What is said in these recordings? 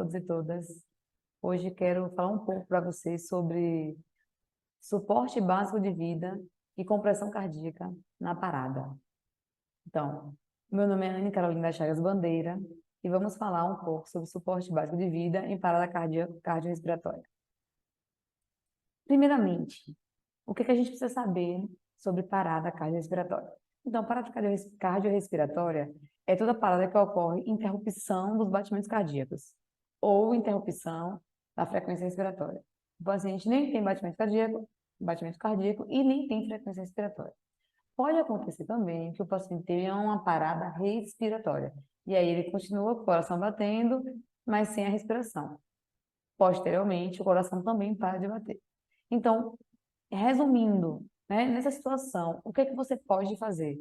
todos e todas. Hoje quero falar um pouco para vocês sobre suporte básico de vida e compressão cardíaca na parada. Então, meu nome é Anne Carolina Chagas Bandeira e vamos falar um pouco sobre suporte básico de vida em parada cardiorrespiratória. Primeiramente, o que a gente precisa saber sobre parada cardiorrespiratória? Então, parada cardiorrespiratória é toda parada que ocorre interrupção dos batimentos cardíacos ou interrupção da frequência respiratória. O paciente nem tem batimento cardíaco e nem tem frequência respiratória. Pode acontecer também que o paciente tenha uma parada respiratória, e aí ele continua com o coração batendo, mas sem a respiração. Posteriormente, o coração também para de bater. Então, resumindo, né, nessa situação, o que é que você pode fazer?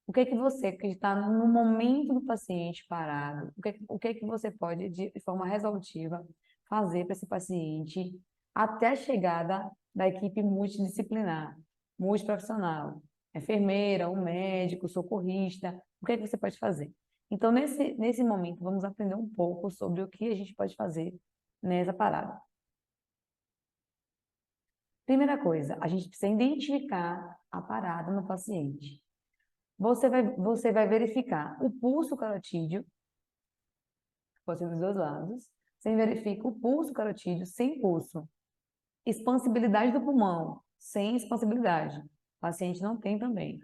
O que é que você, que está no momento do paciente parado, o que é que você pode, de forma resolutiva, fazer para esse paciente até a chegada da equipe multidisciplinar, multiprofissional, enfermeira, um médico, socorrista, o que é que você pode fazer? Então, nesse momento, vamos aprender um pouco sobre o que a gente pode fazer nessa parada. Primeira coisa, a gente precisa identificar a parada no paciente. Você vai verificar o pulso carotídeo, pode ser dos dois lados. Você verifica o pulso carotídeo sem pulso. Expansibilidade do pulmão, sem expansibilidade. O paciente não tem também.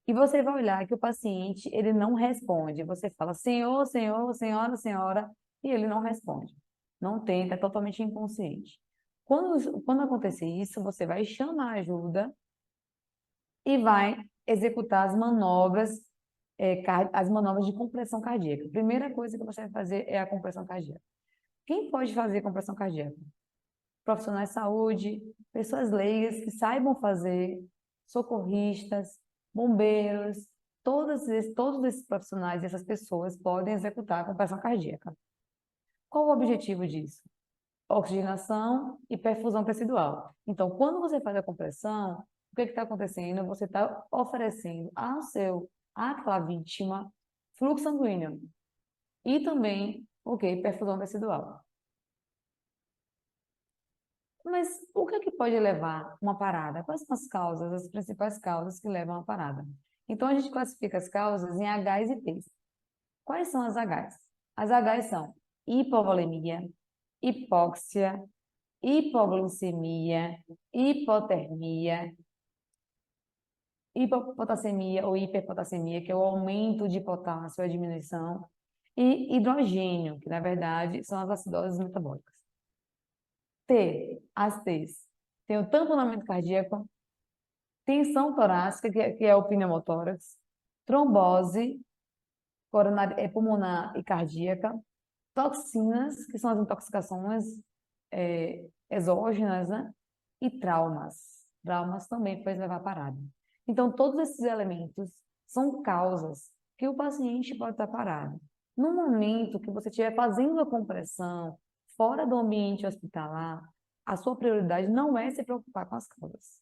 E você vai olhar que o paciente, ele não responde. Você fala, senhor, senhor, senhora, senhora, e ele não responde. Não tem, está totalmente inconsciente. Quando acontecer isso, você vai chamar ajuda e vai executar as manobras de compressão cardíaca. A primeira coisa que você vai fazer é a compressão cardíaca. Quem pode fazer compressão cardíaca? Profissionais de saúde, pessoas leigas que saibam fazer, socorristas, bombeiros, todos esses profissionais e essas pessoas podem executar a compressão cardíaca. Qual o objetivo disso? Oxigenação e perfusão tecidual. Então, quando você faz a compressão, o que está acontecendo? Você está oferecendo àquela vítima fluxo sanguíneo e também, perfusão tecidual. Mas o que pode levar uma parada? Quais são as causas, as principais causas que levam a parada? Então, a gente classifica as causas em Hs e Ps. Quais são as Hs? As Hs são hipovolemia, hipóxia, hipoglicemia, hipotermia, hipopotassemia ou hiperpotassemia, que é o aumento de potássio, a diminuição, e hidrogênio, que na verdade são as acidoses metabólicas. As T's. Tem o tamponamento cardíaco, tensão torácica, que é o pneumotórax, trombose pulmonar e cardíaca, toxinas, que são as intoxicações exógenas, né? E traumas. Traumas também podem levar à parada. Então, todos esses elementos são causas que o paciente pode estar parado. No momento que você estiver fazendo a compressão fora do ambiente hospitalar, a sua prioridade não é se preocupar com as causas.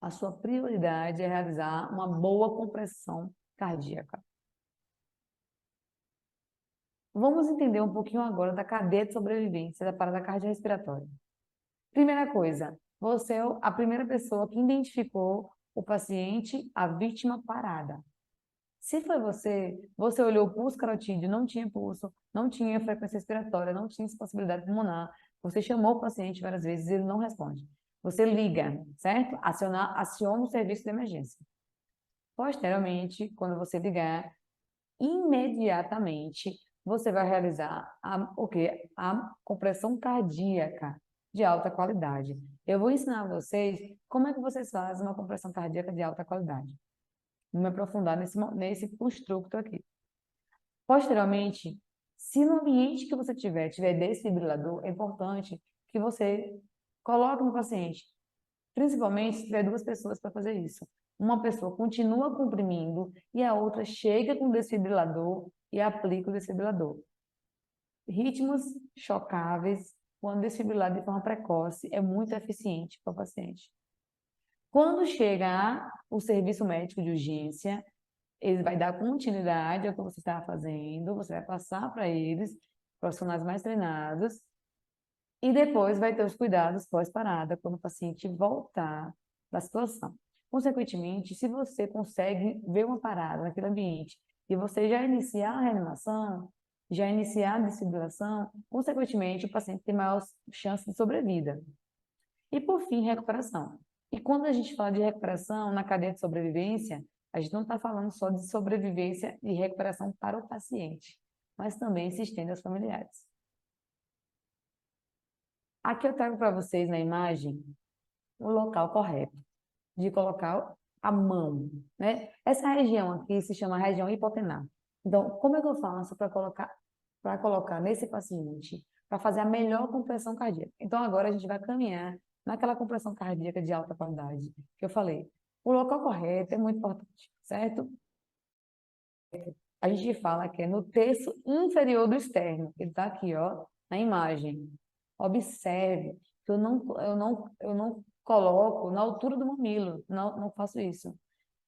A sua prioridade é realizar uma boa compressão cardíaca. Vamos entender um pouquinho agora da cadeia de sobrevivência da parada cardiorrespiratória. Primeira coisa, você é a primeira pessoa que identificou o paciente, a vítima parada. Se foi você olhou o pulso carotídeo, não tinha pulso, não tinha frequência respiratória, não tinha expansibilidade pulmonar, você chamou o paciente várias vezes e ele não responde. Você liga, certo? Aciona o serviço de emergência. Posteriormente, quando você ligar, imediatamente você vai realizar a compressão cardíaca de alta qualidade. Eu vou ensinar a vocês como é que vocês fazem uma compressão cardíaca de alta qualidade. Vou me aprofundar nesse construto aqui. Posteriormente, se no ambiente que você tiver desfibrilador, é importante que você coloque no paciente, principalmente se tiver duas pessoas para fazer isso. Uma pessoa continua comprimindo e a outra chega com o desfibrilador e aplica o desfibrilador. Ritmos chocáveis, quando desfibrilado de forma precoce, é muito eficiente para o paciente. Quando chegar o serviço médico de urgência, ele vai dar continuidade ao que você está fazendo, você vai passar para eles profissionais mais treinados, e depois vai ter os cuidados pós-parada, quando o paciente voltar da situação. Consequentemente, se você consegue ver uma parada naquele ambiente e você já iniciar a reanimação, já iniciar a desfibrilação, consequentemente, o paciente tem maior chance de sobrevida. E, por fim, recuperação. E quando a gente fala de recuperação na cadeia de sobrevivência, a gente não está falando só de sobrevivência e recuperação para o paciente, mas também se estende aos familiares. Aqui eu trago para vocês na imagem o local correto de colocar a mão, né? Essa região aqui se chama região hipotenar. Então, como é que eu faço para colocar nesse paciente, para fazer a melhor compressão cardíaca? Então, agora a gente vai caminhar naquela compressão cardíaca de alta qualidade que eu falei. O local correto é muito importante, certo? A gente fala que é no terço inferior do externo. Ele está aqui, ó, na imagem. Observe que eu não coloco na altura do mamilo, não faço isso.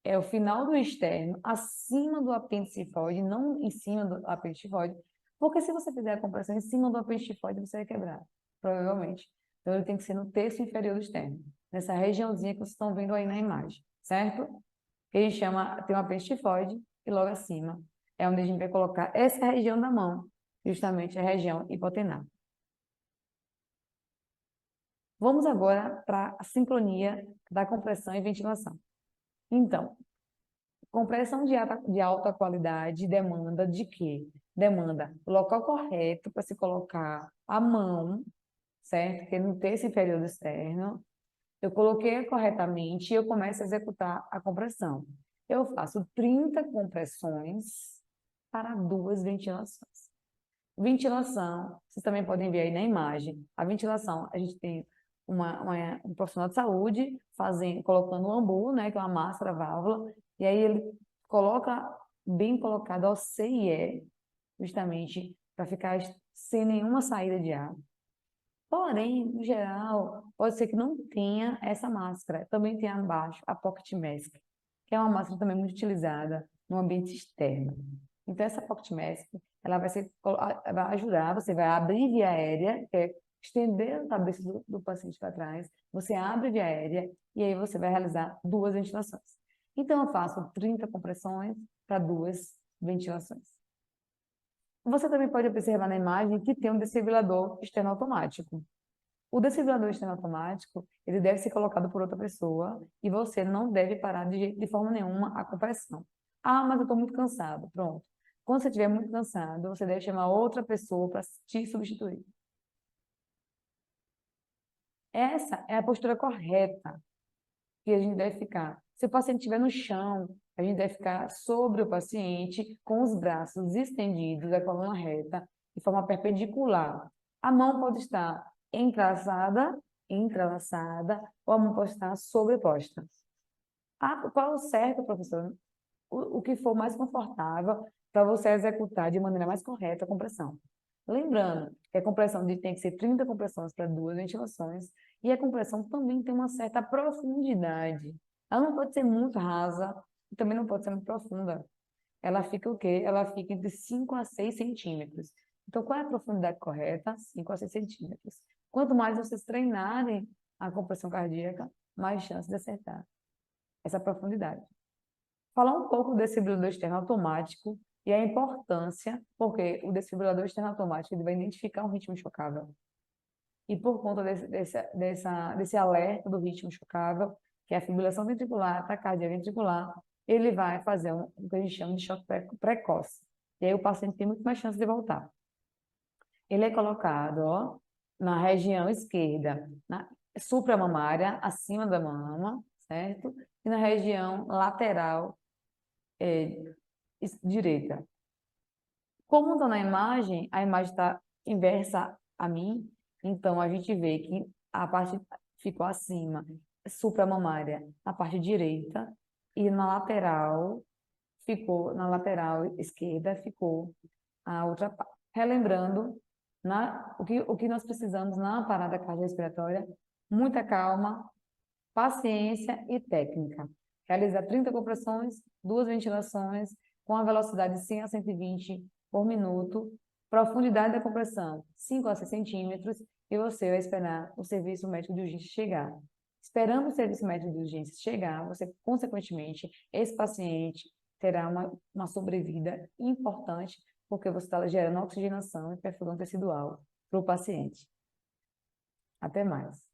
É o final do externo, acima do apêndice tifoide, não em cima do apêndice tifoide, porque se você fizer a compressão em cima do apêndice tifoide, você vai quebrar, provavelmente. Então, ele tem que ser no terço inferior do externo, nessa regiãozinha que vocês estão vendo aí na imagem, certo? Que a gente chama, tem um apêndice tifoide e logo acima é onde a gente vai colocar essa região da mão, justamente a região hipotenar. Vamos agora para a sincronia da compressão e ventilação. Então, compressão de alta qualidade demanda de quê? Demanda o local correto para se colocar a mão, certo? Que é no terço inferior do externo. Eu coloquei corretamente e eu começo a executar a compressão. Eu faço 30 compressões para 2 ventilações. Ventilação, vocês também podem ver aí na imagem. A ventilação, a gente tem um profissional de saúde colocando um ambu, né, que é uma máscara válvula, e aí ele coloca bem colocado ao C e E, justamente para ficar sem nenhuma saída de ar. Porém, no geral, pode ser que não tenha essa máscara. Também tem abaixo a Pocket Mask, que é uma máscara também muito utilizada no ambiente externo. Então, essa Pocket Mask, ela vai ajudar, você vai abrir via aérea, que é estender a cabeça do paciente para trás, você abre via aérea e aí você vai realizar 2 ventilações. Então, eu faço 30 compressões para 2 ventilações. Você também pode observar na imagem que tem um desfibrilador externo automático. O desfibrilador externo automático, ele deve ser colocado por outra pessoa e você não deve parar de forma nenhuma a compressão. Ah, mas eu estou muito cansado. Pronto. Quando você estiver muito cansado, você deve chamar outra pessoa para te substituir. Essa é a postura correta que a gente deve ficar. Se o paciente estiver no chão, a gente deve ficar sobre o paciente, com os braços estendidos, a coluna reta, de forma perpendicular. A mão pode estar entrelaçada, ou a mão pode estar sobreposta. Ah, qual é o certo, professor? O que for mais confortável para você executar de maneira mais correta a compressão. Lembrando que a compressão tem que ser 30 compressões para 2 ventilações e a compressão também tem uma certa profundidade. Ela não pode ser muito rasa e também não pode ser muito profunda. Ela fica o quê? Ela fica entre 5 a 6 centímetros. Então, qual é a profundidade correta? 5 a 6 centímetros. Quanto mais vocês treinarem a compressão cardíaca, mais chance de acertar essa profundidade. Falar um pouco do desfibrilador externo automático e a importância, porque o desfibrilador externo automático ele vai identificar um ritmo chocável. E por conta desse alerta do ritmo chocável, que é a fibrilação ventricular, taquicardia ventricular, ele vai fazer o que a gente chama de choque precoce. E aí o paciente tem muito mais chance de voltar. Ele é colocado, ó, na região esquerda, na supramamária, acima da mama, certo? E na região lateral direita. Como está na imagem, a imagem está inversa a mim, então a gente vê que a parte ficou acima, supramamária, na parte direita, e na lateral esquerda ficou a outra parte. Relembrando, o que nós precisamos na parada cardiorrespiratória, muita calma, paciência e técnica. Realizar 30 compressões, 2 ventilações, com a velocidade de 100 a 120 por minuto, Profundidade da compressão, 5 a 6 centímetros, e você vai esperar o serviço médico de urgência chegar. Esperando o serviço médico de urgência chegar, você, consequentemente, esse paciente terá uma sobrevida importante, porque você está gerando oxigenação e perfusão tecidual para o paciente. Até mais.